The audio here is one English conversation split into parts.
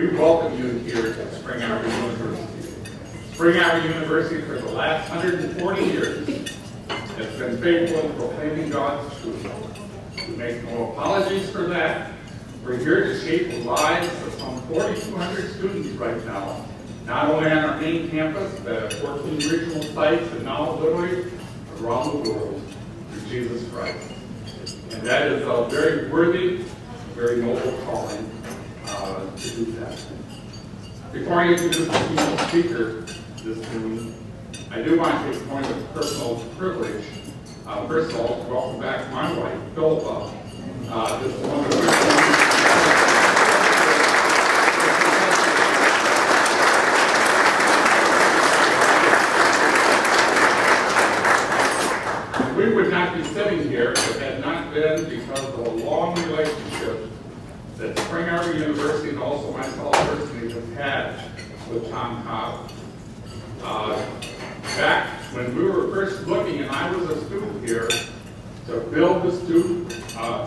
we welcome you here at Spring Arbor University. Spring Arbor University for the last 140 years has been faithful in proclaiming God's truth. We make no apologies for that. We're here to shape the lives of some 4,200 students right now, not only on our main campus, but at 14 regional sites and now literally around the world through Jesus Christ. And that is a very worthy, very noble calling to do that. Before I introduce the keynote speaker this noon, I do want to take a point of personal privilege. First of all, to welcome back my wife, Philippa. This is one of the we would not be sitting here if it had not been because of a long relationship that Spring Arbor University and also myself personally have had with Tom Cobb. Back when we were first looking, and I was a student here, to build the student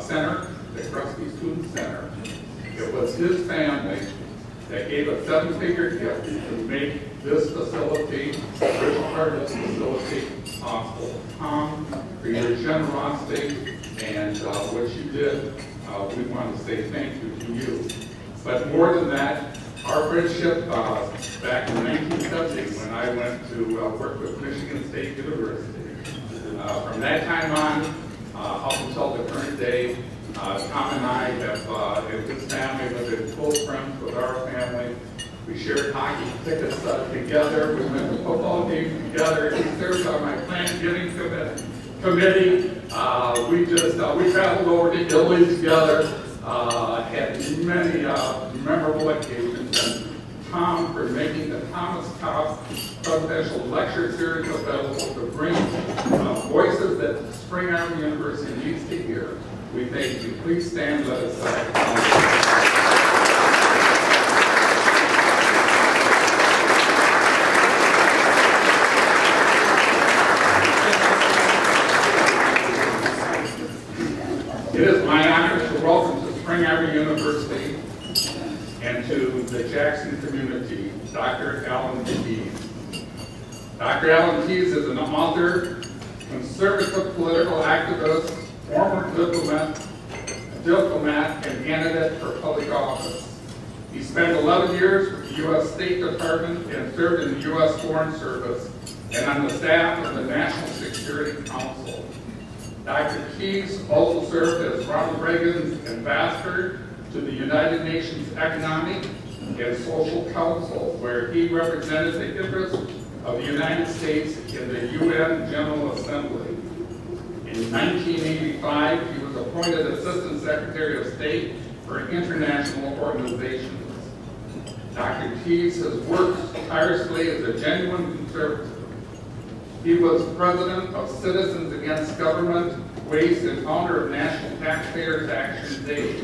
center, the Crusty Student Center, it was his family that gave a 7-figure gift to make this facility, the original part of this facility, possible. Tom, for your generosity and what you did, we want to say thank you to you. But more than that, our friendship back in 1970 when I went to work with Michigan State University. From that time on, up until the current day, Tom and I have, and his family have been close friends with our family. We shared hockey tickets together. We went to football games together. He served on my plan getting committee. We traveled over to Italy together. Had many memorable occasions. And Tom for making the Thomas Cobb Presidential Lecture Series available to bring voices that Spring Arbor University needs to hear. We thank you. Please stand. Let us It is my honor to welcome to Spring Arbor University and to the Jackson community, Dr. Alan Keyes. Dr. Alan Keyes is an author, conservative political activist, former diplomat, and candidate for public office. He spent 11 years with the U.S. State Department and served in the U.S. Foreign Service and on the staff of the National Security Council. Dr. Keyes also served as Ronald Reagan's ambassador to the United Nations Economic and Social Council, where he represented the interests of the United States in the UN General Assembly. In 1985, he was appointed Assistant Secretary of State for International Organizations. Dr. Keyes has worked tirelessly as a genuine conservative. He was president of Citizens Against Government Waste and founder of National Taxpayers Action Day.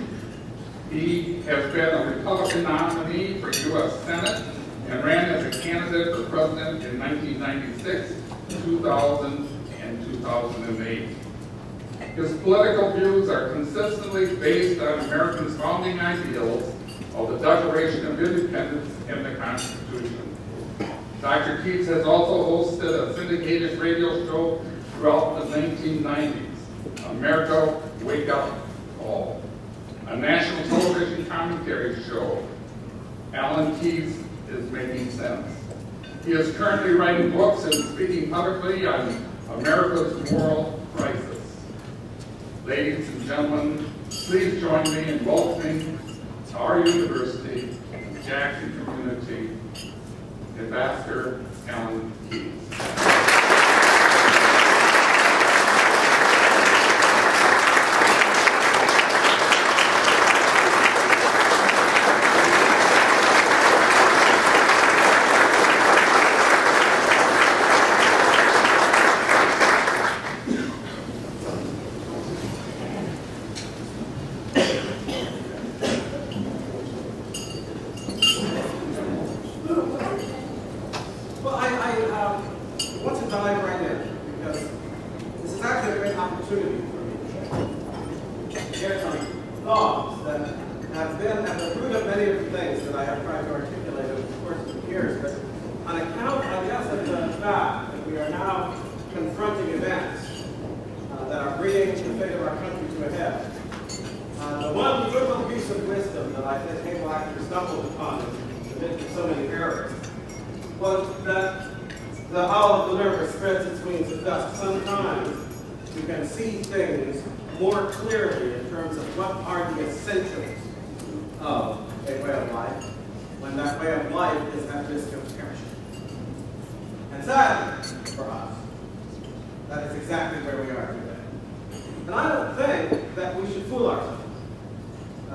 He has been a Republican nominee for U.S. Senate and ran as a candidate for president in 1996, 2000, and 2008. His political views are consistently based on Americans' founding ideals of the Declaration of Independence and the Constitution. Dr. Keyes has also hosted a syndicated radio show throughout the 1990s, America Wake Up Call, a national television commentary show. Alan Keyes is Making Sense. He is currently writing books and speaking publicly on America's moral crisis. Ladies and gentlemen, please join me in welcoming to our university, the Jackson community, Ambassador Alan Keyes. Well, I have tried to articulate over the course of the years, but on account, I guess, of the fact that we are now confronting events that are bringing the fate of our country to a head, the one little piece of wisdom that I think people actually stumbled upon in the midst of so many errors was that the owl of the river spreads its wings of dust. Sometimes you can see things more clearly in terms of what are the essentials of a way of life when that way of life is at risk of perishing. And sadly, for us, that is exactly where we are today. And I don't think that we should fool ourselves.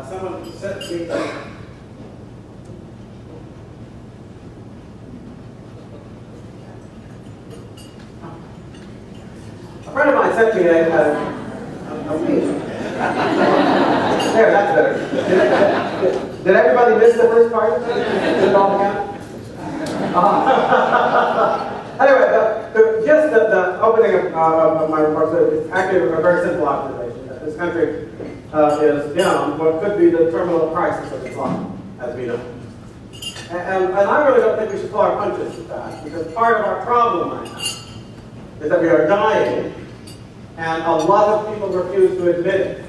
Someone said to me, a friend of mine said to me, a week. There, that's better. Did everybody miss the first part? Did it all count? Anyway, just the opening of my remarks is actually a very simple observation that this country is in what could be the terminal crisis of its life, as we know. And I really don't think we should pull our punches with that, because part of our problem right now is that we are dying, and a lot of people refuse to admit it.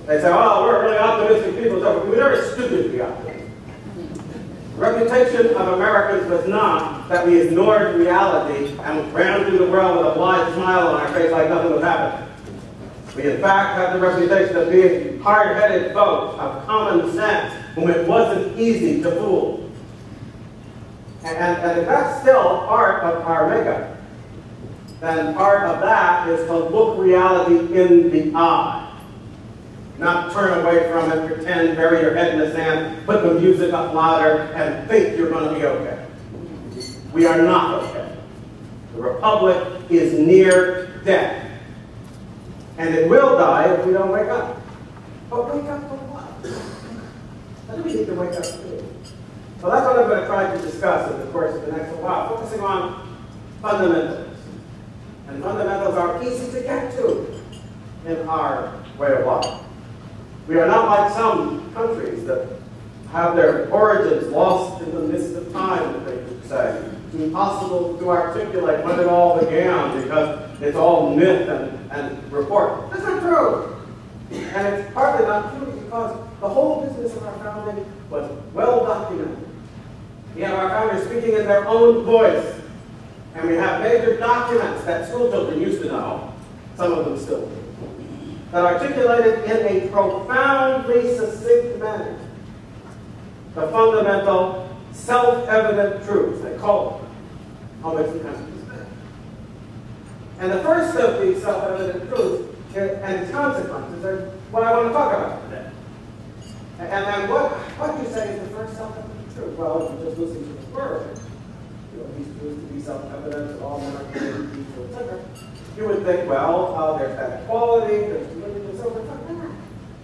They say, oh, we're really optimistic people. So we never stupid to be optimistic. The reputation of Americans was not that we ignored reality and ran through the world with a wide smile on our face like nothing was happening. We, in fact, have the reputation of being hard-headed folks of common sense, whom it wasn't easy to fool. And if that's still part of our makeup, then part of that is to look reality in the eye. Not turn away from it, pretend, bury your head in the sand, put the music up louder, and think you're going to be okay. We are not okay. The Republic is near death. And it will die if we don't wake up. But wake up for what? What do we need to wake up to? Well, that's what I'm going to try to discuss in the course of the next little while, focusing on fundamentals. And fundamentals are easy to get to in our way of life. We are not like some countries that have their origins lost in the mist of time, they could say. It's impossible to articulate when it all began because it's all myth and report. That's not true. And it's partly not true because the whole business of our founding was well documented. We have our founders speaking in their own voice. And we have major documents that school children used to know, some of them still do, that articulated in a profoundly succinct manner the fundamental self-evident truths, they call them, on which the country is based. And the first of these self-evident truths and its consequences are what I want to talk about today. And what you say is the first self-evident truth? Well, if you just listen to the word, these truths to be self-evident, that all men are created equal, etc. You would think, well, there's that equality, there's validity, and so forth.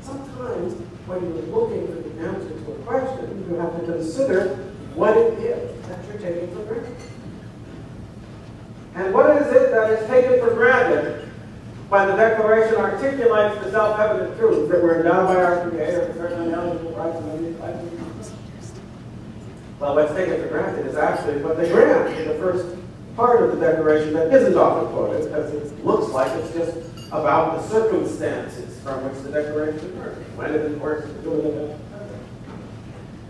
Sometimes, when you're looking for the answer to a question, you have to consider what it is that you're taking for granted. And what is it that is taken for granted when the Declaration articulates the self-evident truths that we're endowed by our Creator for certain unalienable rights and liberties? Well, what's taken for granted is actually what they grant in the first part of the Declaration that isn't often quoted, because it looks like it's just about the circumstances from which the Declaration emerged, when it, of course, is doing it.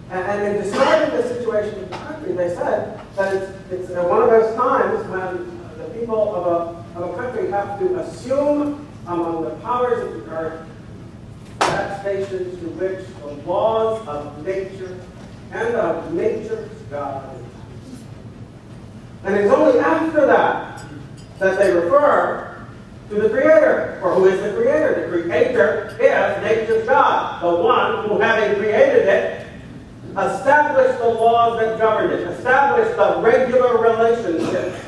And in describing the situation of the country, they said that it's one of those times when the people of a country have to assume among the powers of the earth that station to which the laws of nature and of nature's God. And it's only after that that they refer to the Creator. For who is the Creator? The Creator is nature's God, the one who, having created it, established the laws that govern it, established the regular relationships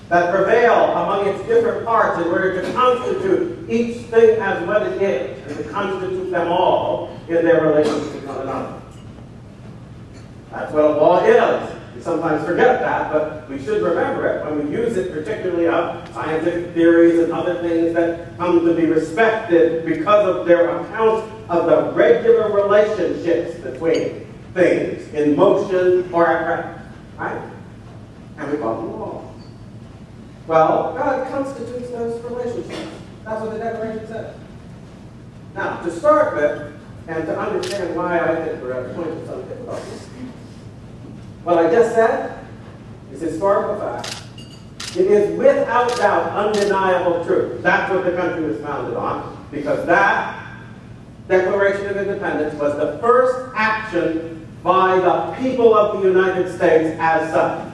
that prevail among its different parts in order to constitute each thing as what it is, and to constitute them all in their relationship to one another. That's what a law is. We sometimes forget that, but we should remember it when we use it, particularly of scientific theories and other things that come to be respected because of their account of the regular relationships between things in motion or at rest, right? And we call them laws. Well, God constitutes those relationships. That's what the Declaration says. Now, to start with, and to understand why I think we're at the point of some difficulty, what I just said is historical fact. It is without doubt undeniable truth. That's what the country was founded on, because that Declaration of Independence was the first action by the people of the United States as such.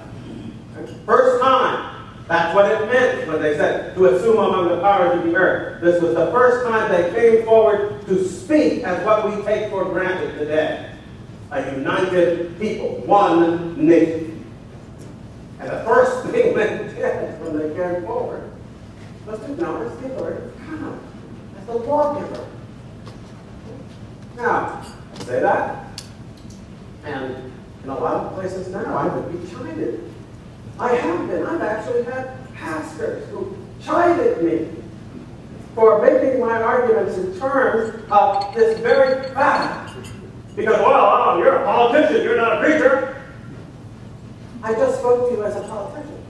First time. That's what it meant when they said to assume among the powers of the earth. This was the first time they came forward to speak as what we take for granted today. A united people, one nation. And the first thing they did when they came forward was to acknowledge the authority of God as the lawgiver. Now, I say that, and in a lot of places now I would be chided. I have been. I've actually had pastors who chided me for making my arguments in terms of this very fact. Because, well, you're a politician, you're not a preacher. I just spoke to you as a politician.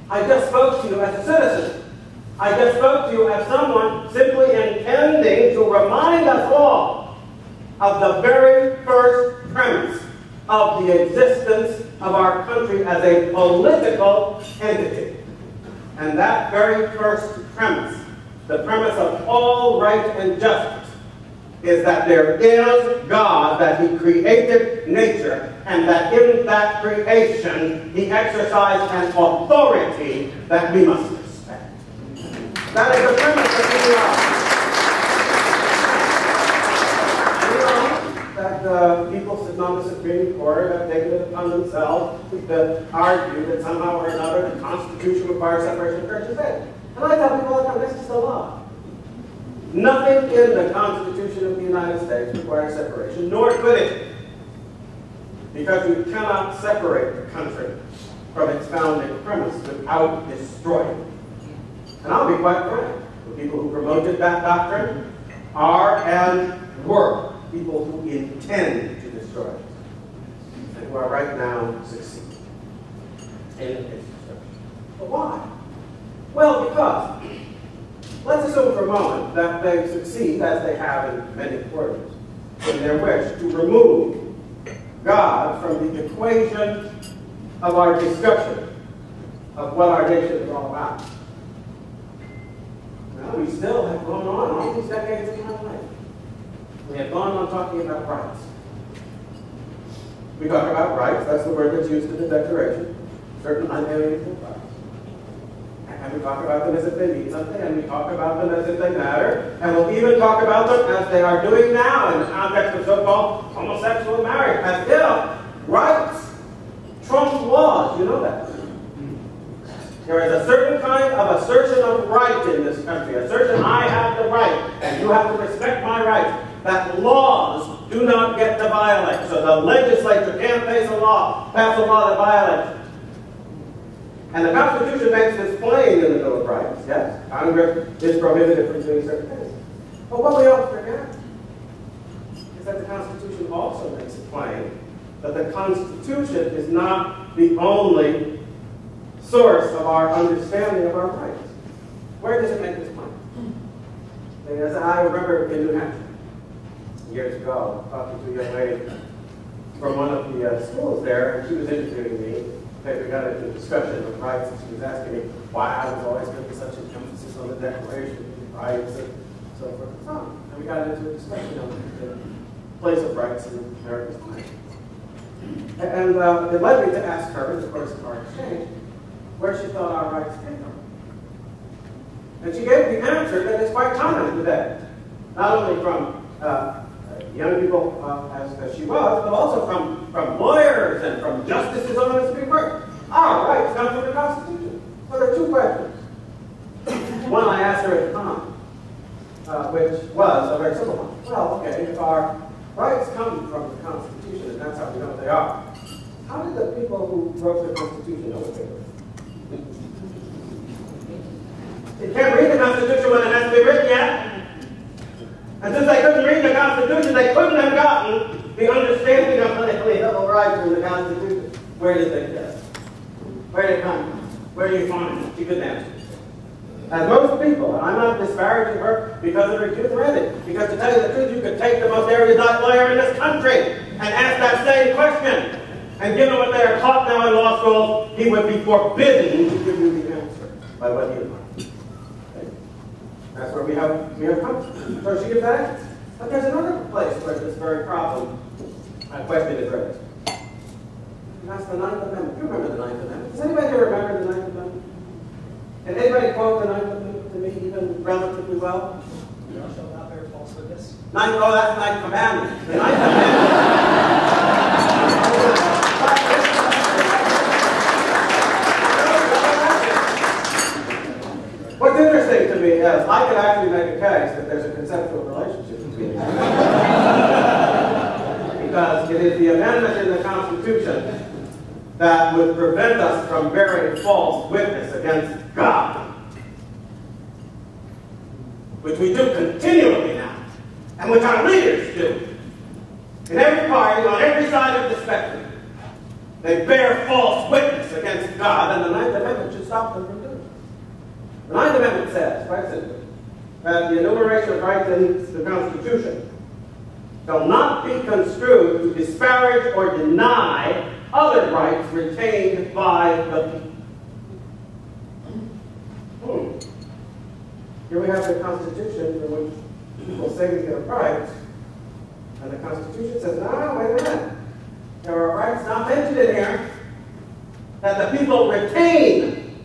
I just spoke to you as a citizen. I just spoke to you as someone simply intending to remind us all of the very first premise of the existence of our country as a political entity. And that very first premise, the premise of all right and justice, is that there is God, that He created nature, and that in that creation He exercised an authority that we must respect. That is the premise of who we are. That people sitting on the Supreme Court have taken it upon themselves to argue that somehow or another the Constitution requires separation of church and state. And I tell people all the time, this is the law. Nothing in the Constitution of the United States requires separation, nor could it. Because you cannot separate the country from its founding premise without destroying it. And I'll be quite frank, the people who promoted that doctrine are and were people who intend to destroy it, and who are right now succeeding in its destruction. But why? Well, because, let's assume for a moment that they succeed, as they have in many quarters, in their wish to remove God from the equation of our discussion of what our nation is all about. Now, we still have gone on all these decades of my life. We have gone on talking about rights. We talk about rights, that's the word that's used in the Declaration, certain unalienable rights. And we talk about them as if they mean something, and we talk about them as if they matter, and we'll even talk about them as they are doing now in the context of so-called homosexual marriage, as if rights trump laws. You know that. There is a certain kind of assertion of right in this country, assertion I have the right, and you have to respect my rights, that laws do not get to violate. So the legislature can't pass a law that violates it. And the Constitution makes this plain in the Bill of Rights. Yes, Congress is prohibited from doing certain things. But what we often forget is that the Constitution also makes it plain that the Constitution is not the only source of our understanding of our rights. Where does it make this plain? As I remember in New Hampshire, years ago, talking to a young lady from one of the schools there, and she was interviewing me. We got into a discussion of rights, and she was asking me why I was always making such an emphasis on the Declaration of Rights and so forth and so on. And we got into a discussion on the place of rights in America's life. And it led me to ask her, in the course of our exchange, where she thought our rights came from. And she gave the answer that is quite common today, not only from young people as she was, but also from lawyers and from justices on the Supreme Court. Our rights come from the Constitution. So there are two questions. One I asked her at the time, which was a very simple one. Well, okay, if our rights come from the Constitution, and that's how we know what they are, how did the people who wrote the Constitution know what they were? You can't read the Constitution when it has to be written yet. And since they couldn't read the Constitution, they couldn't have gotten the understanding of unalienable rights in the Constitution. Where did they get? Where did it come from? Where do you find it? She couldn't answer. As most people, and I'm not disparaging her because of her youth or anything, because to tell you the truth, you could take the most erudite lawyer in this country and ask that same question. And given what they are taught now in law school, he would be forbidden to give you the answer by what he learned. Okay? That's where we have come. So she gives that answer. But there's another place where this very problem, question is raised. And that's the Ninth Amendment. You remember the Ninth Amendment? Does anybody here remember the Ninth Amendment? Can anybody quote the Ninth Amendment to me even relatively well? You shall not bear false witness. Oh, that's the Ninth Commandment. The Ninth Amendment. What's interesting to me is I could actually make a case that there's a conceptual relationship between them. Because it is the amendment in the Constitution that would prevent us from bearing false witness against God, which we do continually now, and which our leaders do. In every party, on every side of the spectrum, they bear false witness against God, and the Ninth Amendment should stop them from doing it. The Ninth Amendment says, quite simply, that the enumeration of rights in the Constitution shall not be construed to disparage or deny other rights retained by the people. Here we have the Constitution in which people say we get rights, and the Constitution says, no, wait a minute. There are rights not mentioned in here that the people retain.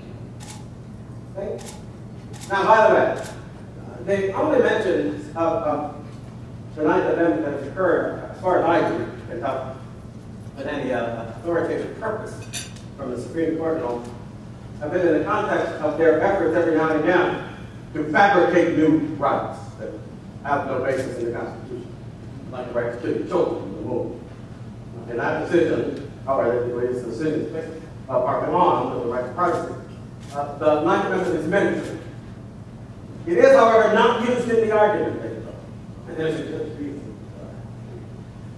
Okay? Now, by the way, the only mentions of the Ninth Amendment that has occurred, as far as I can tell, with any authoritative purpose from the Supreme Court and all, have been in the context of their efforts every now and again to fabricate new rights that have no basis in the Constitution, like the right to kill children in the womb. In that decision, however, the decision are on with the right to privacy. The Ninth Amendment is mentioned. It is, however, not used in the argument. And there's a good reason.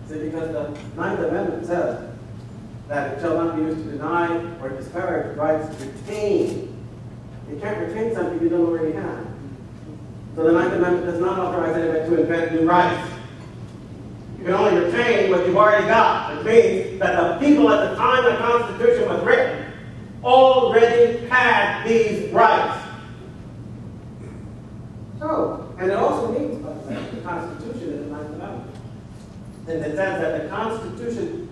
See, because the Ninth Amendment says that it shall not be used to deny or disparage rights retained. You can't retain something you don't already have. So the Ninth Amendment does not authorize anybody to invent new rights. You can only retain what you've already got. Which means that the people at the time the Constitution was written already had these rights. So, and it also means, by the way, the Constitution is the Ninth Amendment. And it says that the Constitution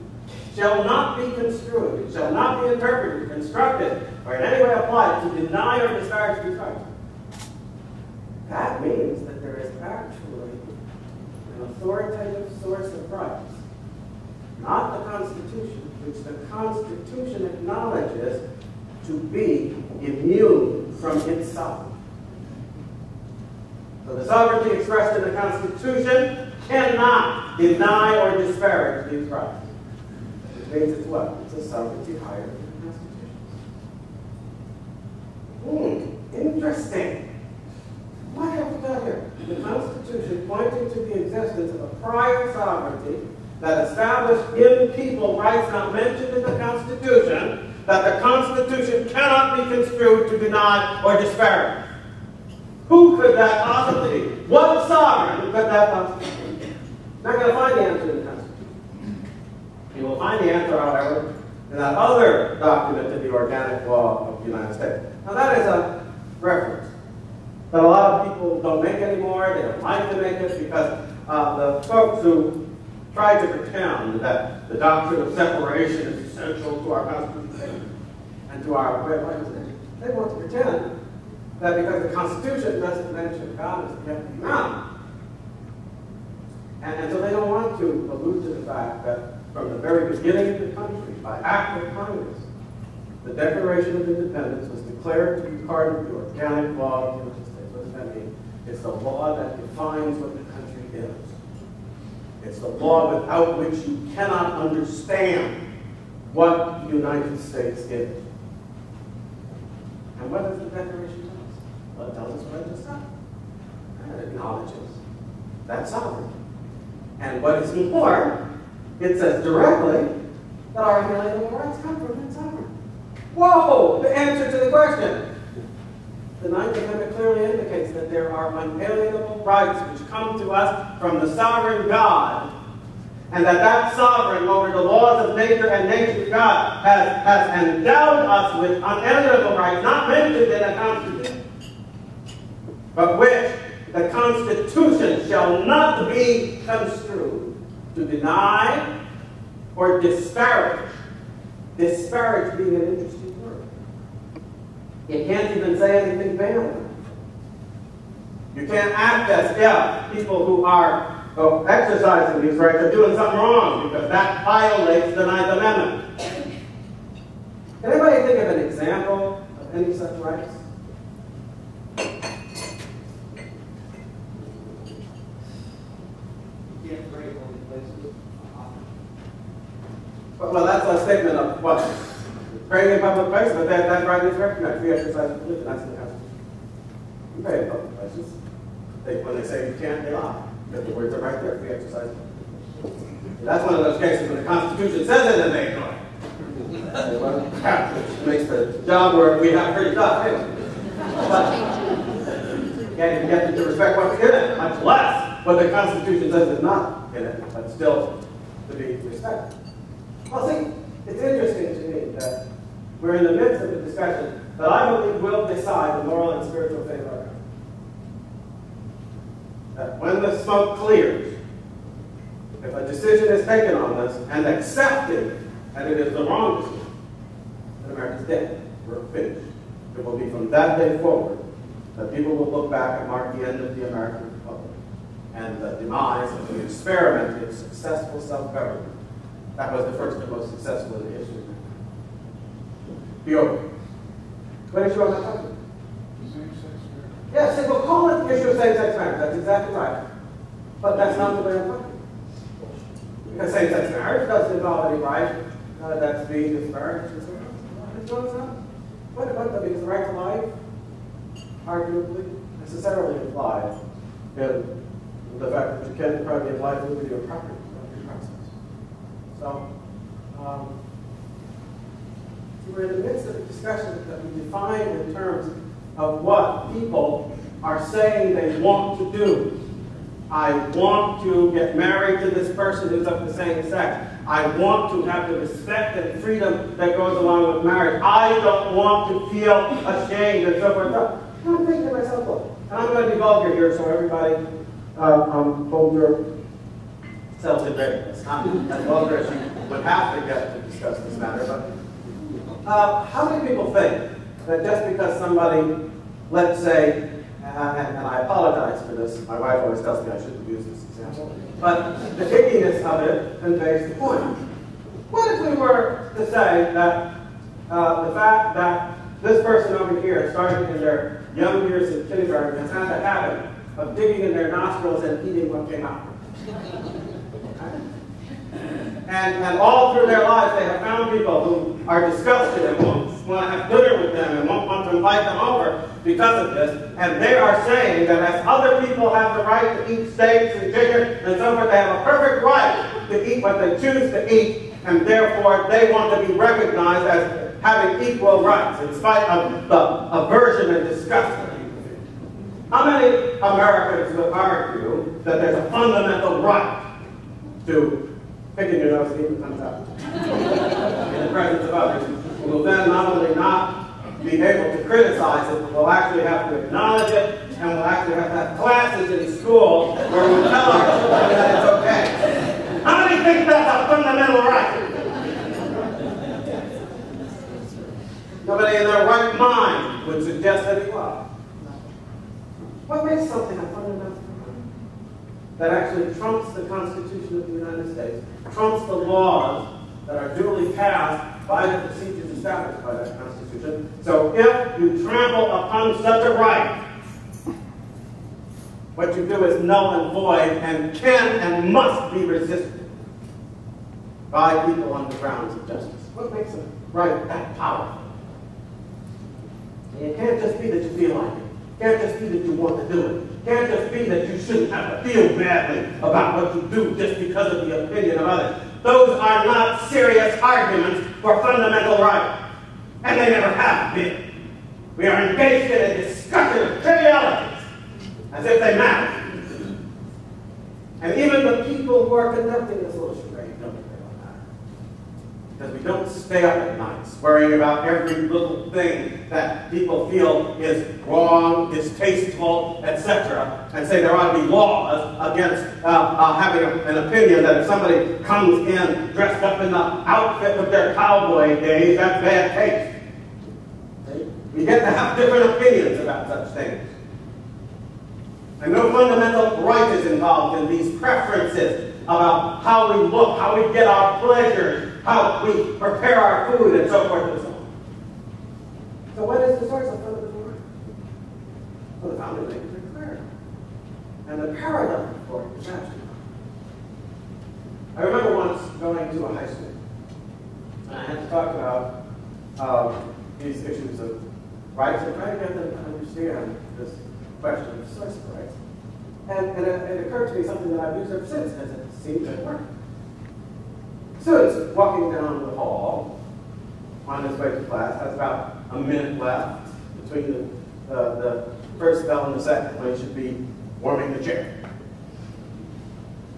shall not be construed, it shall not be interpreted, constructed, or in any way applied to deny or disparage these rights. That means that there is actually an authoritative source of rights, not the Constitution, which the Constitution acknowledges to be immune from its sovereignty. So the sovereignty expressed in the Constitution cannot deny or disparage these rights. Which means it's what? It's a sovereignty higher than the Constitution. Interesting. What have we got here? The Constitution pointing to the existence of a prior sovereignty that established in people rights not mentioned in the Constitution, that the Constitution cannot be construed to deny or disparage. Who could that possibly be? What sovereign could that possibly be? Not going to find the answer in the Constitution. You will find the answer, however, in that other document in the organic law of the United States. Now that is a reference that a lot of people don't make anymore. They don't like to make it because the folks who try to pretend that the doctrine of separation is essential to our Constitution and to our way of life, they want to pretend that because the Constitution doesn't mention God as the heavenly mountain. And so they don't want to allude to the fact that from the very beginning of the country, by act of Congress, the Declaration of Independence was declared to be part of the organic law of the United States. What does that mean? It's the law that defines what the country is. It's the law without which you cannot understand what the United States is. And what does the Declaration tell us? Well, it tells us what it does not. And it acknowledges that sovereignty. And what is more, it says directly that our inalienable rights come from that sovereign. Whoa! The answer to the question. The Ninth Amendment clearly indicates that there are unalienable rights which come to us from the sovereign God, and that sovereign over the laws of nature and nature's God has endowed us with unalienable rights, not mentioned in the Constitution, but which the Constitution shall not be construed to deny or disparage. Disparage being an interesting word. You can't even say anything bad about it. You can't act as if people who are exercising these rights are doing something wrong, because that violates the Ninth Amendment. Can anybody think of an example of any such rights? Well, that's a statement of what? Praying in public places, but that right is recognized. We exercise religion, that's in the Constitution. You pray in public places. When they say you can't, they lie. But the words are right there. We exercise religion. That's one of those cases when the Constitution says it and they ignore it. Which makes the job work we have pretty tough, anyway. But you can't even get them to respect what's in it, much less what the Constitution says is not in it, but still to be respected. Well, see, it's interesting to me that we're in the midst of a discussion that I believe will decide the moral and spiritual fate of our country. That when the smoke clears, if a decision is taken on this and accepted that it is the wrong decision, then America's dead. We're finished. It will be from that day forward that people will look back and mark the end of the American Republic and the demise of the experiment in successful self-government. That was the first and most successful in the history. Be over. What issue am I talking about? Same-sex marriage. Yes, yeah, we'll call it the issue of same-sex marriage. That's exactly right. But that's not the way I'm talking. Because same-sex marriage doesn't involve any right that's being disparaged. It's not. What, because the right to life, arguably, necessarily implies in the fact that you can't deprive me of life, liberty, or property. So, we're in the midst of a discussion that we define in terms of what people are saying they want to do. I want to get married to this person who's of the same sex. I want to have the respect and freedom that goes along with marriage. I don't want to feel ashamed and so forth. So, I'm thinking to myself, look, and I'm going to be vulgar here, so everybody hold your selves in readiness. Not as vulgar as you would have to get to discuss this matter, but how many people think that just because somebody, let's say, and I apologize for this, my wife always tells me I shouldn't use this example, but the ickiness of it conveys the point. What if we were to say that the fact that this person over here, starting in their young years in kindergarten, has had the habit of digging in their nostrils and eating what came out? And all through their lives, they have found people who are disgusted and won't want to have dinner with them and won't want to invite them over because of this. And they are saying that as other people have the right to eat steaks and chicken and so forth, they have a perfect right to eat what they choose to eat, and therefore they want to be recognized as having equal rights in spite of the aversion and disgust that people feel. How many Americans would argue that there's a fundamental right to picking your nose and even comes out in the presence of others, who will then not only not be able to criticize it, but will actually have to acknowledge it, and will actually have classes in school where we tell our children that it's okay. How many think that's a fundamental right? Nobody in their right mind would suggest that it was. What makes something a fundamental right that actually trumps the Constitution of the United States, trumps the laws that are duly passed by the procedures established by that Constitution? So if you trample upon such a right, what you do is null and void and can and must be resisted by people on the grounds of justice. What makes a right that powerful? And it can't just be that you feel like it. It can't just be that you want to do it. It can't just be that you shouldn't have to feel badly about what you do just because of the opinion of others. Those are not serious arguments for fundamental rights. And they never have been. We are engaged in a discussion of trivialities, as if they matter. And even the people who are conducting this little charade don't think they don't matter. Because we don't stay up at nights worrying about every little thing that people feel is wrong, distasteful, etc., and say there ought to be laws against having an opinion that if somebody comes in dressed up in the outfit of their cowboy days, that's bad taste. We get to have different opinions about such things. And no fundamental right is involved in these preferences about how we look, how we get our pleasures, how we prepare our food, and so forth and so on. So what is the source of fundamental right? Well, the founding make it very clear. And the paradigm for it is absolutely. I remember once going to a high school, and I had to talk about these issues of rights and try to get them to understand this question of source of rights. And it occurred to me something that I've used ever since, as it seemed to work. Students walking down the hall on his way to class has about a minute left between the first bell and the second when he should be warming the chair.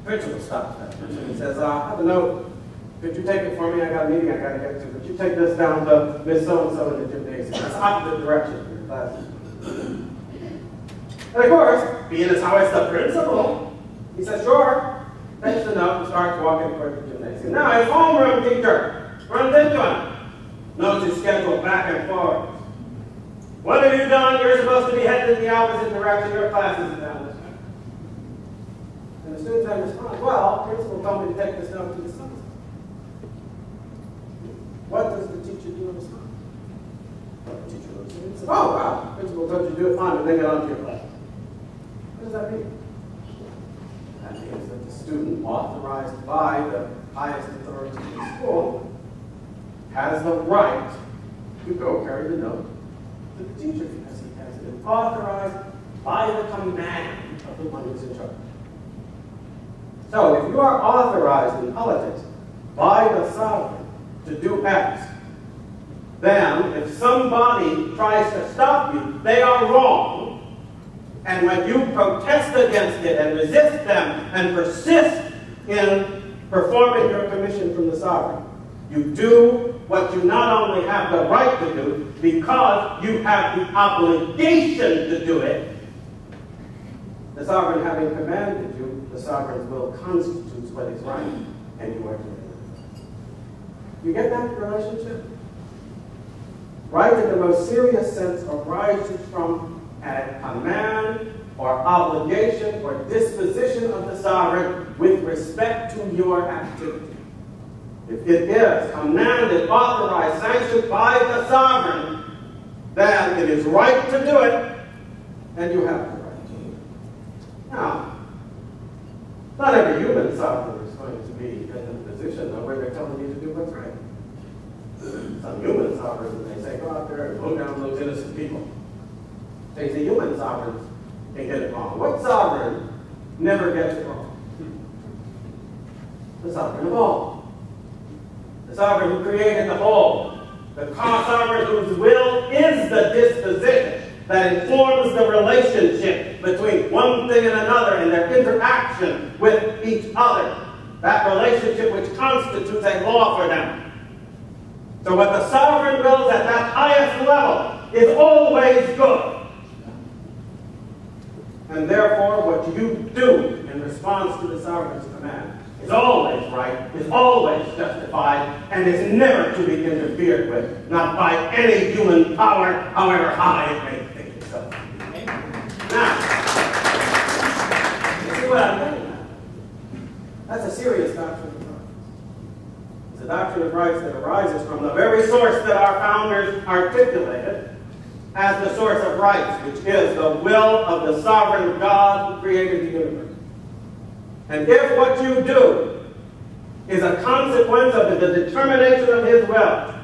Principal stops that person and says, I have a note. Could you take it for me? I got a meeting I got to get to. Could you take this down to Miss So-and-so in the gymnasium? That's opposite direction from your classes. And of course, being as how it's the principal, he says, sure. Takes the note and starts walking toward the gymnasium. Now, his homeroom teacher runs into him. Notes his schedule back and forth. What have you done? You're supposed to be headed in the opposite direction. Your class is down this way. And the student then responds, well, the principal told me to take this note to the sun. What does the teacher do in response? Well, the teacher looks at him and says, oh, wow, the principal told you to do it fine, and then get on to your class. What does that mean? That means that the student, authorized by the highest authority in the school, has the right to go carry the note to the teacher because he has been authorized by the command of the one who's in charge. So if you are authorized in politics by the sovereign to do X, then if somebody tries to stop you, they are wrong. And when you protest against it and resist them and persist in performing your commission from the sovereign, you do what you not only have the right to do, because you have the obligation to do it. The sovereign having commanded you, the sovereign's will constitutes what is right, and you are doing it. You get that relationship? Right in the most serious sense arises from a command or obligation or disposition of the sovereign with respect to your activity. If it is commanded, authorized, sanctioned by the sovereign, then it is right to do it, and you have the right to do it. Now, not every human sovereign is going to be in a position where they're telling you to do what's right. Some human sovereigns, they say, go out there and mow down those innocent people. They say human sovereigns can get it wrong. What sovereign never gets it wrong? The sovereign of all. The sovereign who created the whole. The sovereign whose will is the disposition that informs the relationship between one thing and another and their interaction with each other. That relationship which constitutes a law for them. So what the sovereign wills at that highest level is always good. And therefore, what you do in response to the sovereign's command is always right, is always justified, and is never to be interfered with, not by any human power, however high it may think itself. Now, you see what I'm getting at? That's a serious doctrine of rights. It's a doctrine of rights that arises from the very source that our founders articulated as the source of rights, which is the will of the sovereign God who created the universe. And if what you do is a consequence of the determination of his will,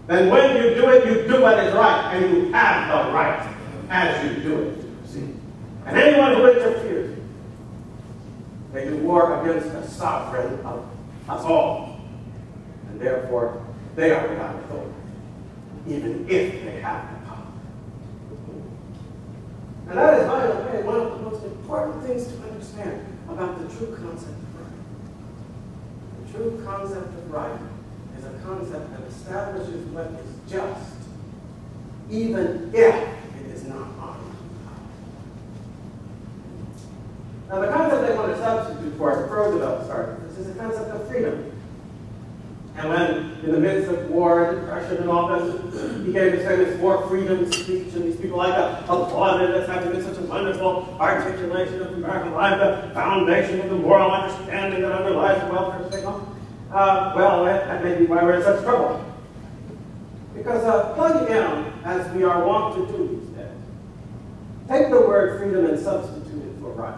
then when you do it, you do what is right, and you have the right as you do it. See? And anyone who interferes, they do war against the sovereign of us all. And therefore, they are without authority, even if they have the power. And that is, by the way, one of the most important things to understand about the true concept of right. The true concept of right is a concept that establishes what is just, even if it is not honored. Now, the concept they want to substitute for it, Roosevelt started, this is a concept of freedom. And when, in the midst of war and depression and all this, he gave his famous War Freedom speech, and these people like applauded as having been such a wonderful articulation of American life, the foundation of the moral understanding that underlies the welfare state. Well, that may be why we're in such trouble. Because plugging in, as we are wont to do these days, take the word freedom and substitute it for right.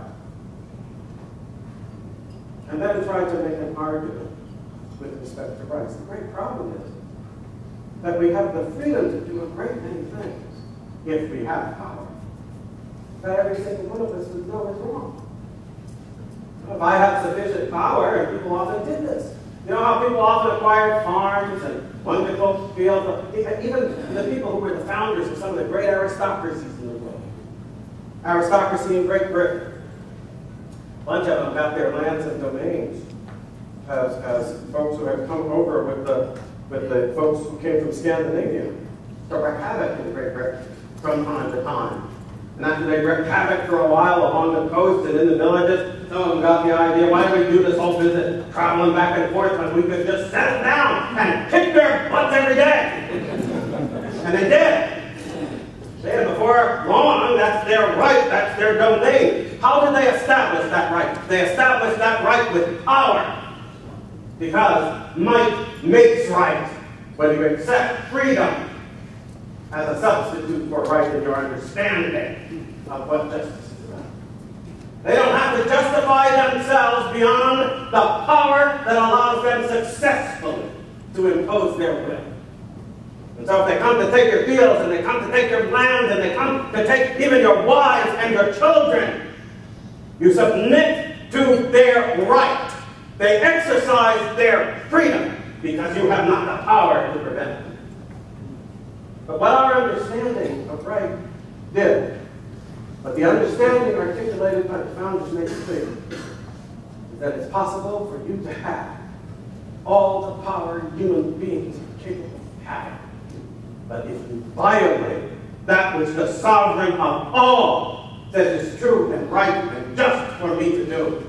And then try to make an argument with respect to rights. The great problem is that we have the freedom to do a great many things if we have power that every single one of us would know is wrong. If I have sufficient power, and people often did this. You know how people often acquired farms and wonderful fields? Even the people who were the founders of some of the great aristocracies in the world. Aristocracy in Great Britain. A bunch of them got their lands and domains as folks who had come over with the folks who came from Scandinavia to wreak havoc in Great Britain from time to time. And after they wreaked havoc for a while along the coast and in the villages, some of them got the idea, why do we do this whole visit, traveling back and forth, when we could just settle down and kick their butts every day? And they did. And before long, that's their right, that's their domain. How did they establish that right? They established that right with power. Because might makes right when you accept freedom as a substitute for right in your understanding of what justice is about. They don't have to justify themselves beyond the power that allows them successfully to impose their will. And so if they come to take your fields, and they come to take your land, and they come to take even your wives and your children, you submit to their right. They exercise their freedom because you have not the power to prevent it. But what our understanding of right did, what the understanding articulated by the founders made clear, is that it's possible for you to have all the power human beings are capable of having. But if you violate that which the sovereign of all says is true and right and just for me to do,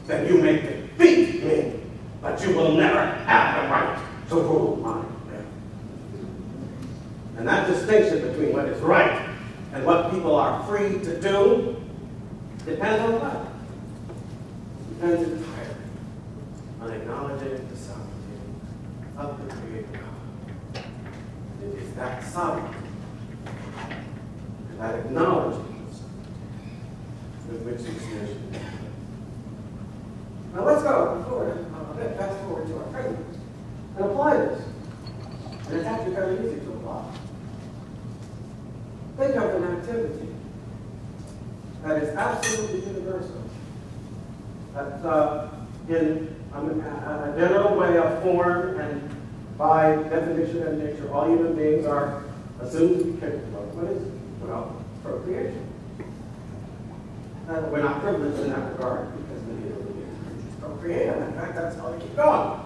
then you may defeat me, but you will never have the right to rule my will. And that distinction between what is right and what people are free to do depends on what? Depends entirely on acknowledging the sovereignty of the Creator God. It is that sovereignty and that acknowledgement with which these nations. Now let's go forward, fast forward to our present, and apply this. And it's actually very easy to apply. Think of an activity that is absolutely universal, that in a general way of form and by definition and nature, all human beings are assumed to be capable of. What is it? Well, procreation. We're not privileged in that regard because many of the creatures procreate, and in fact, that's how they keep going.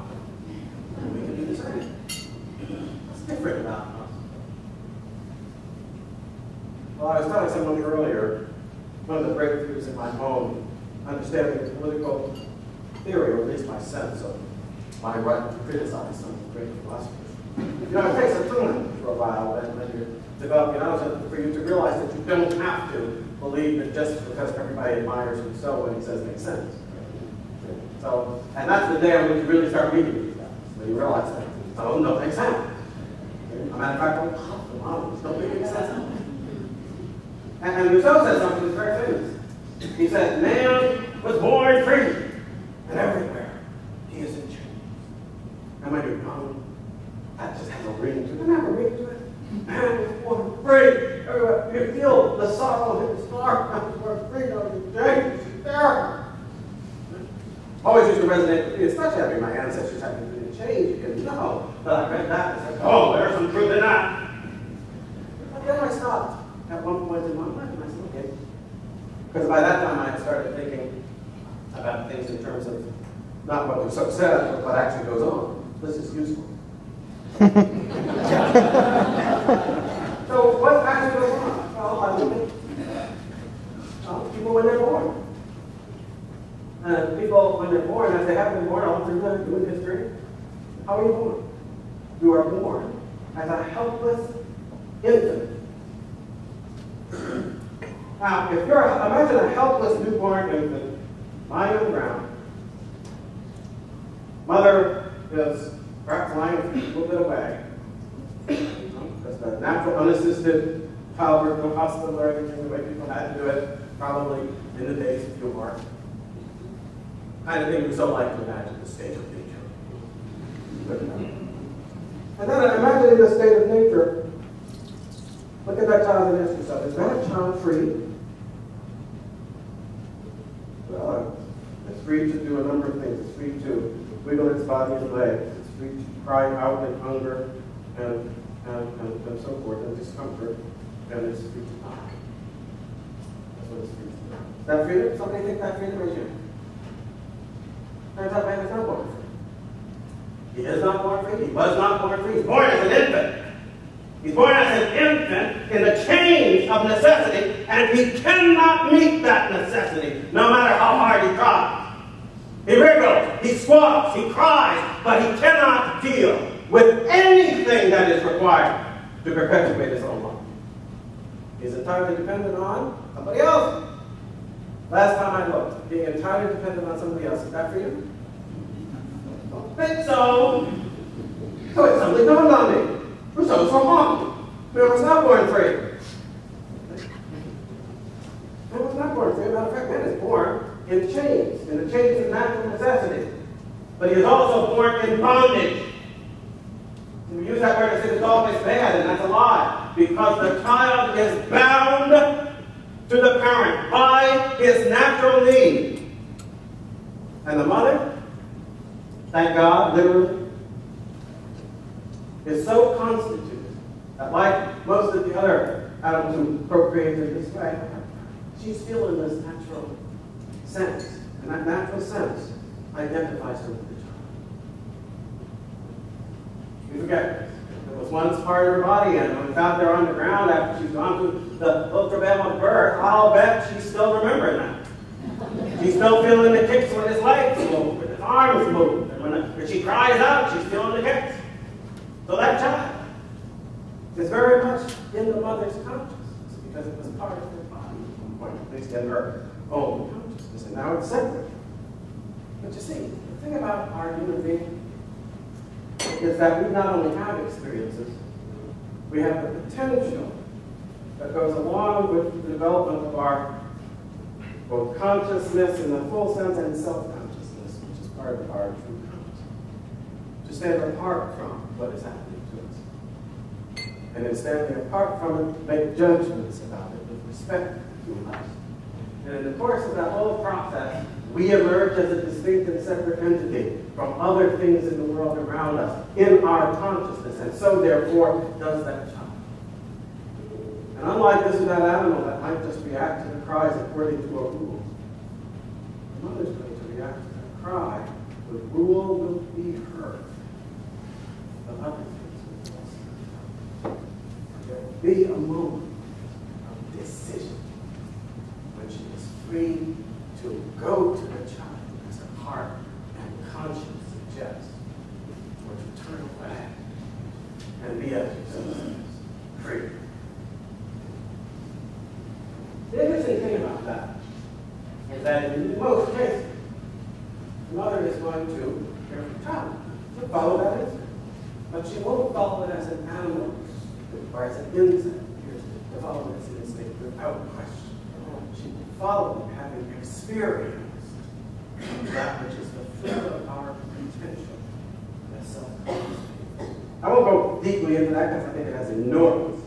And we can do the same. What's different about us? Well, I was telling someone earlier, one of the breakthroughs in my own understanding of political theory, or at least my sense of my right to criticize some great philosophers. You know, it takes a time for a while when you're developing knowledge for you to realize that you don't have to believe that just because everybody admires him so what he says makes sense. So, and that's the day on which you really start reading these guys, when you realize that some don't make sense. As a matter of fact, the models don't make sense. And Rousseau says something that's very famous. He said, man was born free, and everywhere he is in chains. And when you're young, that just has a ring to it. Doesn't have a ring to it. Man was born free. Everywhere. You feel the sorrow in his heart. Man was born free. No, you're chains. It's terrible. always used to resonate with me, especially after my ancestors having been changed. You didn't know. But I read that and said, oh, there's some truth in that. But then I stopped at one point in my life and I said, okay. Because by that time I had started thinking about things in terms of not what was said, but what actually goes on. This is useful. So what actually goes on? Well, I look at people when they're born. And people, when they're born, as they have been born all through the human history, how are you born? You are born as a helpless infant. Now, if you're, imagine a helpless newborn infant lying on the ground. Mother is perhaps lying a little bit away. That's the natural, unassisted childbirth, no hospital or anything, the way people had to do it, probably in the days of Arbor. Kind of thing we so like to imagine the state of nature. And then imagine in the state of nature, look at that child and ask yourself, is that child free? Well, it's free to do a number of things. It's free to wiggle its body and legs. It's free to cry out in hunger and so forth, and discomfort. And it's free to die. That's what it's free to do. Is that freedom? Somebody think that freedom? Raise your hand. Turns out man is not born free. He is not born free. He was not born free. He's born as an infant. He's born as an infant in the chains of necessity, and he cannot meet that necessity, no matter how hard he tries. He wriggles, he squawks, he cries, but he cannot deal with anything that is required to perpetuate his own life. He's entirely dependent on somebody else. Last time I looked, being entirely dependent on somebody else, is that freedom? I don't think so. So it suddenly dawned on me. Rousseau's so wrong. Man was not born free. Man was not born free. As a matter of fact, man is born in chains, in the chains of natural necessity. But he is also born in bondage. And we use that word as if it's always bad, and that's a lie. Because the child is bound to the parent by his natural need. And the mother, thank God, literally, is so constituted that like most of the other animals who procreate in this way, she's still in this natural sense. And that natural sense identifies her with the child. We forget this. It was once part of her body, and when it's out there on the ground after she's gone through the ultraviolet birth, I'll bet she's still remembering that. She's still feeling the kicks when his legs move, when his arms move. And when she cries out, she's feeling the kicks. So that child is very much in the mother's consciousness because it was part of her body at one point, at least in her own consciousness, and now it's separate. But you see, the thing about our human being is that we not only have experiences, we have the potential that goes along with the development of our both consciousness in the full sense and self-consciousness, which is part of our true consciousness, to stand apart from what is happening to us. And in standing apart from it, make judgments about it with respect to us. And in the course of that whole process, we emerge as a distinct and separate entity from other things in the world around us, in our consciousness, and so therefore does that child. And unlike this or that animal that might just react to the cries according to a rule, the mother's going to react to that cry. The rule will be heard. But other things will also. There will be a moment of decision when she is free to go to the child as her heart and conscience suggests, or to turn away and be as yourself free. The interesting thing about that is that in most cases, the mother is going to care for the child, to follow that instinct. But she won't follow it as an animal or as an insect. To follow it as an instinct without question. She will follow it having experienced that which is the fruit of our potential as self-consciousness. I won't go deeply into that because I think it has enormous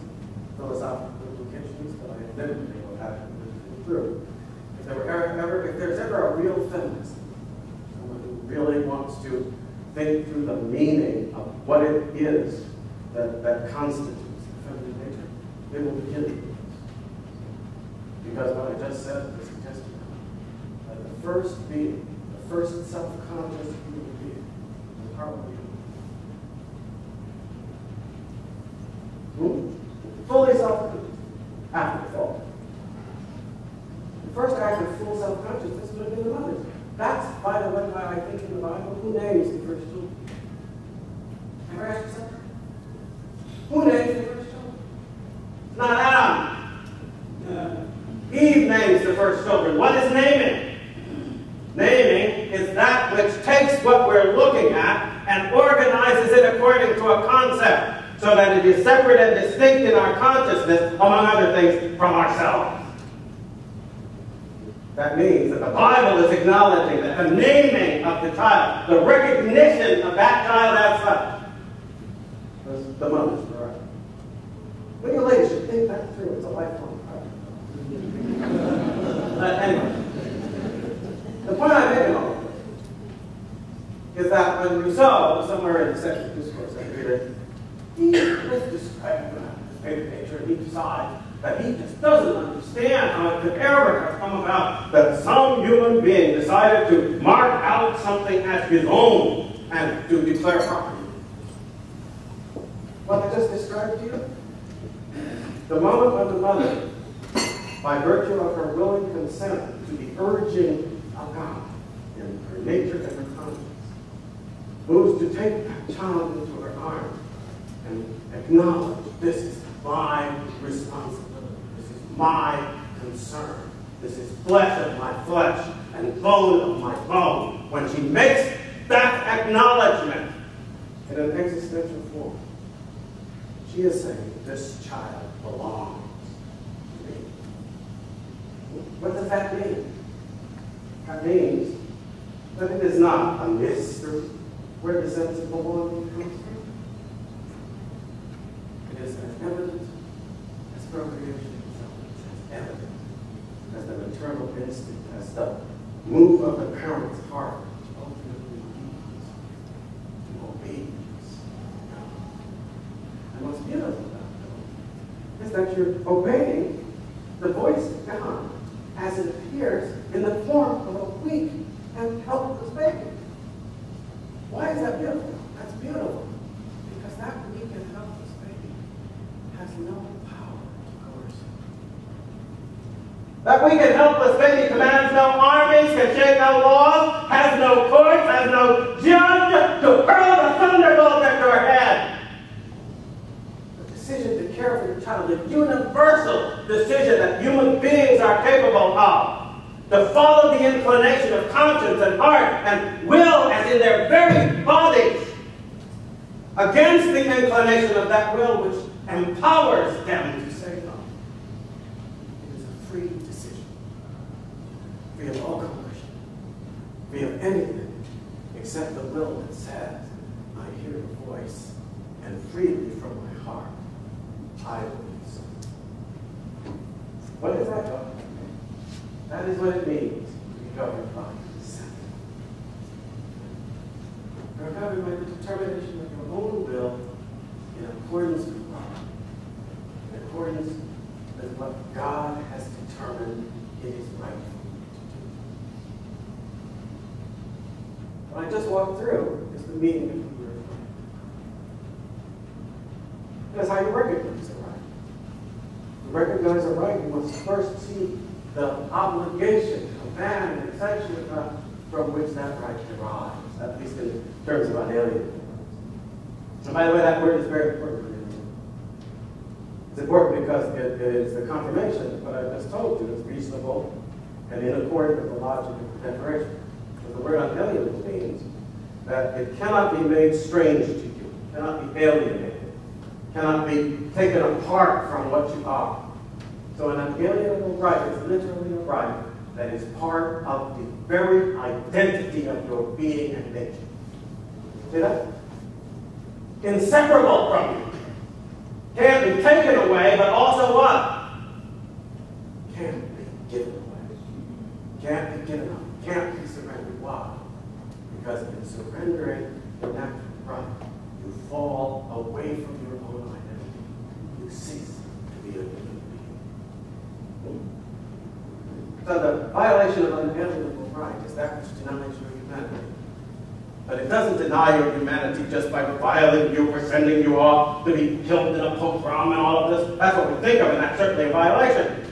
philosophical implications, but I have never been able to have it through. If there's ever a real feminist, really wants to think through the meaning of what it is that constitutes the feminine nature, they will begin with this. Because what I just said is suggested that the first being, the first self-conscious human being, is probably fully self-conscious after the fall. The first act of full self-consciousness would have been the mother's. That's, by the way, why I think in the Bible, who names the first children? Ever asked yourself? Who names the first children? It's not Adam. Eve names the first children. What is naming? Naming is that which takes what we're looking at and organizes it according to a concept, so that it is separate and distinct in our consciousness, among other things, from ourselves. That means that the Bible is acknowledging that the naming of the child, the recognition of that child as such, was the mother's prerogative. Well, you ladies should think that through. It's a lifelong project. Anyway, the point I'm making all of this is that when Rousseau, somewhere in the Sexual Discourse, I read it, he is describing the nature, and he decides that he just doesn't understand how it could ever have come about that some human being decided to mark out something as his own and to declare property. What I just described to you? The moment when the mother, by virtue of her willing consent to the urging of God in her nature and her conscience, moves to take that child into her arms and acknowledge this is my responsibility. This is my concern. This is flesh of my flesh and bone of my bone. When she makes that acknowledgement in an existential form, she is saying, this child belongs to me. What does that mean? That means that it is not a mystery where the sense of belonging comes from. It is as evident as procreation itself. It's as evident as the maternal instinct, as the move of the parent's heart, which ultimately leads to obedience. And what's beautiful about it is that you're obeying the voice of God as it appears in the form of a weak and helpless baby. Why is that beautiful? That's beautiful because that weak and helpless baby has no power to coerce you. That weak and helpless baby commands no armies, can shake no laws, has no courts, has no judge to hurl the thunderbolt at your head. The decision to care for your child, the universal decision that human beings are capable of, to follow the inclination of conscience and heart and will as in their very bodies, against the inclination of that will which empowers them to say no. It is a free decision, free of all coercion, free of anything except the will that says, I hear the voice, and freely from my heart, I will do so. What is that, God? That is what it means to be governed by consent. You are governed by the determination of your own will in accordance with God, in accordance with what God has determined it is right for you to do. What I just walked through is the meaning of the word right. That's how you recognize the right. To recognize a right, you must first see the obligation, command, and sanction from which that right derives, at least in terms of unalienated rights. And by the way, that word is very important for me. It's important because it is the confirmation that what I just told you is reasonable and in accord with the logic of the declaration. Because the word unalienable means that it cannot be made strange to you, cannot be alienated, cannot be taken apart from what you are. So an unalienable right is literally a right that is part of the very identity of your being and nature. See that? Inseparable from you. Can't be taken away, but also what? Can't be given away. Can't be given up. Can't be surrendered. Why? Because in surrendering the natural right, you fall away from your own identity. You cease to be a human being. So the violation of unalienable right is that which denies your humanity. But it doesn't deny your humanity just by violating you or sending you off to be killed in a pogrom and all of this. That's what we think of, and that's certainly a violation.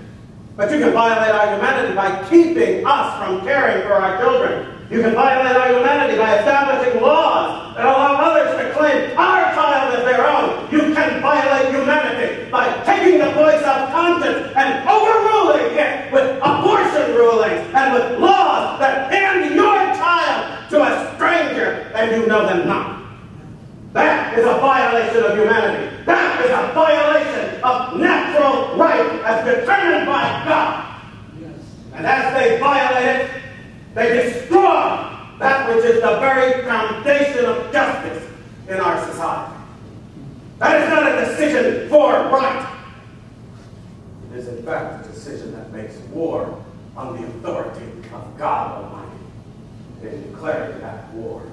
But you can violate our humanity by keeping us from caring for our children. You can violate our humanity by establishing laws that allow others to claim our child as their own. You can violate humanity by taking the voice of conscience and overruling it with abortion rulings and with laws that hand your child to a stranger and you know them not. That is a violation of humanity. That is a violation of natural right as determined by God. Yes. And as they violate it, they destroy that which is the very foundation of justice in our society. That is not a decision for right. It is in fact a decision that makes war on the authority of God Almighty. In declaring that war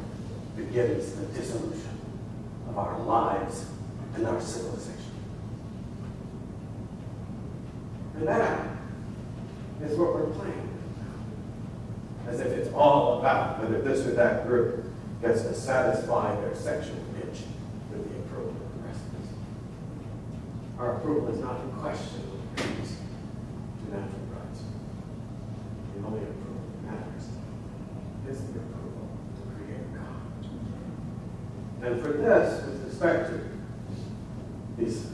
begins the dissolution of our lives and our civilization. And that is what we're playing with, as if it's all about whether this or that group gets to satisfy their sexual itch with the approval of the rest of us. Our approval is not in question when it comes to natural rights. The only approval that matters is the approval of the Creator God. And for this, with respect to these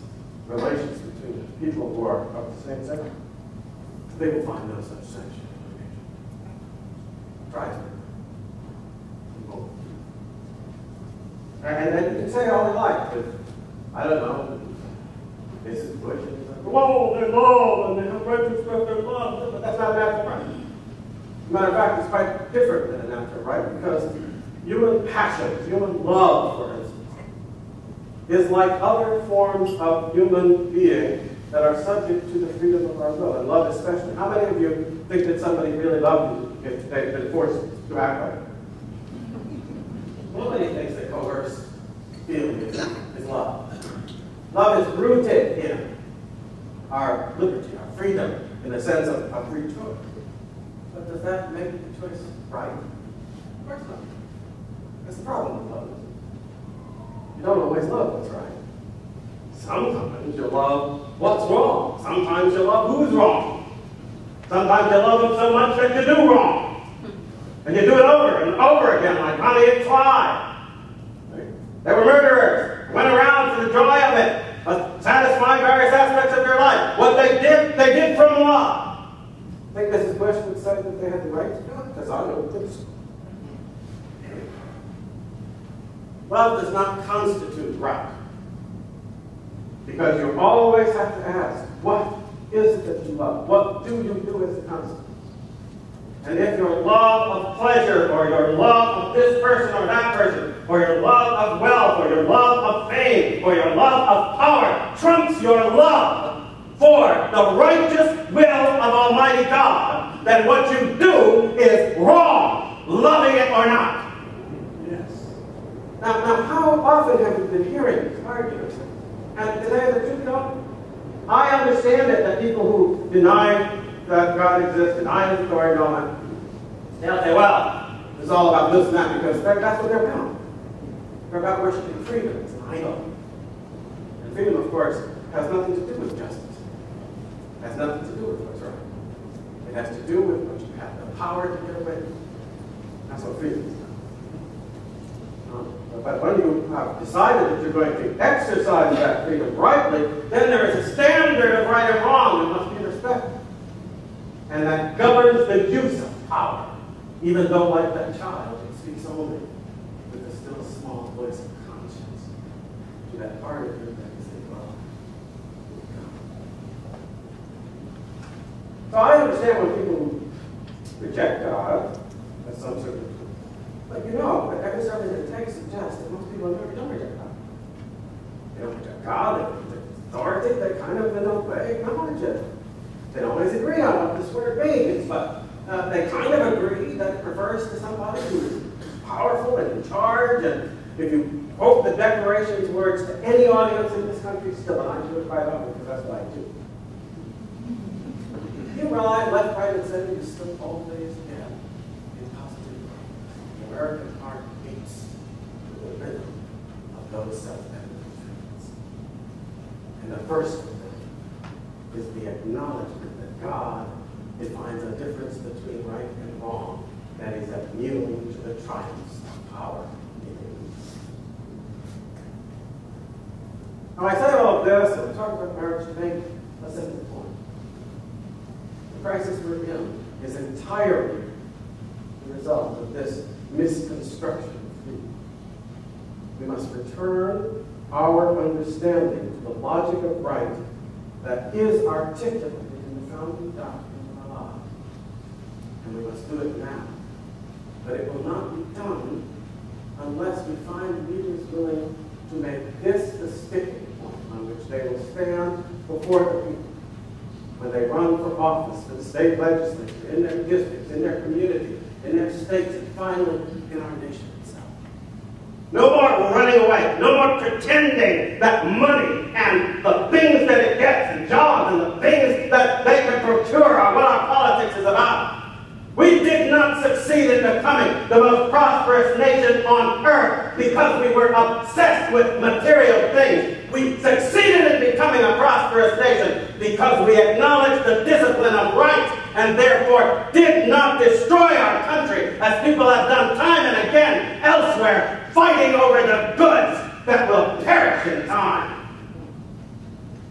relations between people who are of the same sex, they will find no such sexual obligation. Try to. And you can say all you like, but I don't know, this is Bush, and he's like, whoa, they love, and they have right to express their love, but that's not a natural right. As a matter of fact, it's quite different than a natural right, because human passions, human love, for instance, is like other forms of human being that are subject to the freedom of our will, and love especially. How many of you think that somebody really loved you if they've been forced to act like it? Well, many things that coerce feeling is love. Love is rooted in our liberty, our freedom, in the sense of free choice. But does that make the choice right? Of course not. That's the problem with love. You don't always love what's right. Sometimes you love what's wrong. Sometimes you love who's wrong. Sometimes you love them so much that you do wrong. And you do it over and over again, like Bonnie and Clyde. They were murderers. Went around for the joy of it, satisfying various aspects of their life. What they did from love. I think Mrs. Bush would say that they had the right to do it, because I don't think so. Love does not constitute right. Because you always have to ask, what is it that you love? What do you do as a consequence? And if your love of pleasure, or your love of this person or that person, or your love of wealth, or your love of fame, or your love of power trumps your love for the righteous will of Almighty God, then what you do is wrong, loving it or not. Yes. Now how often have you been hearing these arguments? And today, the truth, I understand it that people who deny that God exists, deny His authority and all that, they'll say, well, it's all about this and that, because that's what they're about. They're about worshiping freedom. It's an idol. And freedom, of course, has nothing to do with justice. It has nothing to do with what's right. It has to do with what you have the power to get away with. That's what freedom is about. But when you have decided that you're going to exercise that freedom rightly, then there is a standard of right and wrong that must be respected. And that governs the use of power, even though, like that child, it speaks only with a still small voice of conscience to that part of you that is in love with God. So I understand when people reject God as some sort of, but you know, every survey that takes suggests that most people don't reject God. They don't reject God, they don't reject authority, they kind of, in a way, acknowledge it. They don't always agree on what this word means, but they kind of agree that it refers to somebody who is powerful and in charge, and if you quote the Declaration's words to any audience in this country still, and I do it quite often because that's what I do. You realize left, right, and center is still always in positive growth. The American heart beats to the rhythm of those self-evident things. And the first of them is the acknowledgement that God defines a difference between right and wrong that is immune to the triumphs of power in it. Now I say all of this, and I'm talking about marriage to make a simple point. The crisis we're in is entirely the result of this misconstruction of freedom. We must return our understanding to the logic of right that is articulated in the founding doctrine of our lives. And we must do it now. But it will not be done unless we find leaders willing to make this the sticking point on which they will stand before the people when they run for office in the state legislature, in their districts, in their community, in their states, and finally in our nation itself. No more running away. No more pretending that money and the things that it gets and jobs and the things that they can procure are what our politics is about. We did not succeed in becoming the most prosperous nation on earth because we were obsessed with material things. We succeeded in becoming a prosperous nation because we acknowledged the discipline of right and therefore did not destroy our country as people have done time and again elsewhere, fighting over the goods that will perish in time.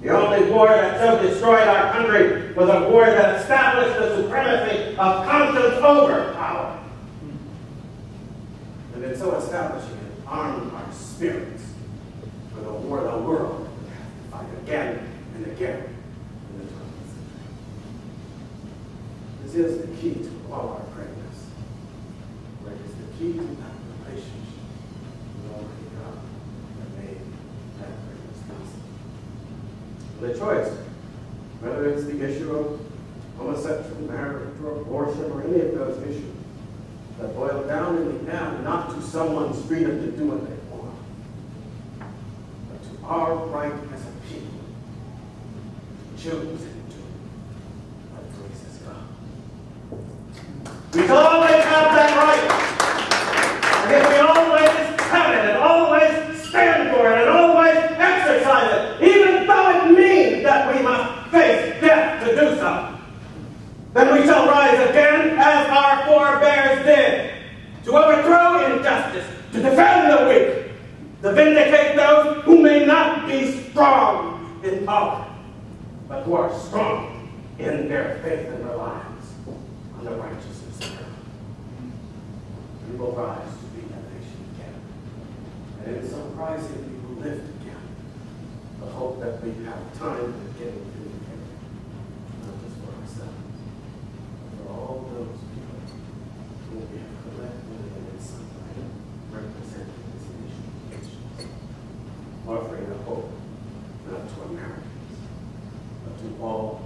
The only war that so destroyed our country was a war that established the supremacy of conscience over power. And in so establishing it, armed our spirits for the war the world would have to fight again and again in the 20th century. This is the key to all our greatness. It is the key to that relationship with Almighty God that made that greatness possible. The choice, whether it's the issue of homosexual marriage or abortion or any of those issues, that boil down in the end not to someone's freedom to do what they want, but to our right as a people to choose and do what pleases God. We shall always have that right. And if we always have it and always stand for it and always exercise it, even though it means that we must face death to do so, then we shall rise again as our forebears did, to overthrow injustice, to defend the weak, to vindicate those who may not be strong in power, but who are strong in their faith and reliance on the righteousness of God. We will rise to be a nation again, and in so rising we will lift again the hope that we have time to get into the kingdom, not just for ourselves, but for all those people who we have collectively and in some way represented this nation, offering a hope not to Americans, but to all